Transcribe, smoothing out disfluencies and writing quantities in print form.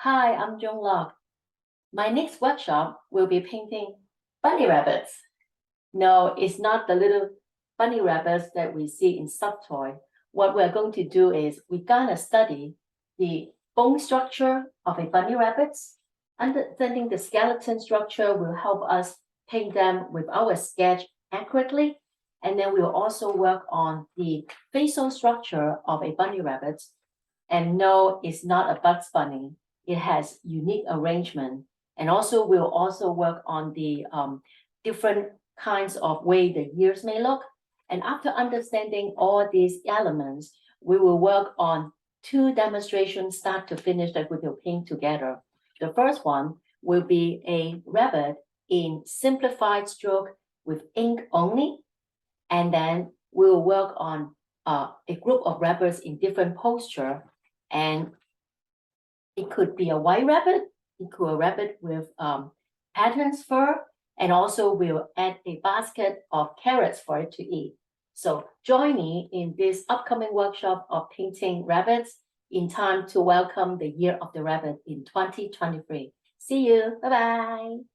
Hi, I'm Joan Lok. My next workshop will be painting bunny rabbits. No, it's not the little bunny rabbits that we see in stuffed toy. What we're going to do is we're gonna study the bone structure of a bunny rabbit. Understanding the skeleton structure will help us paint them with our sketch accurately. And then we'll also work on the facial structure of a bunny rabbit. And no, it's not a Bugs Bunny. It has unique arrangement. And also we'll also work on the different kinds of way the ears may look. And after understanding all these elements, we will work on two demonstrations start to finish that we will paint together. The first one will be a rabbit in simplified stroke with ink only. And then we'll work on a group of rabbits in different posture. And it could be a white rabbit, it could be a rabbit with patterns fur, and also we'll add a basket of carrots for it to eat. So join me in this upcoming workshop of painting rabbits in time to welcome the Year of the Rabbit in 2023. See you, bye-bye.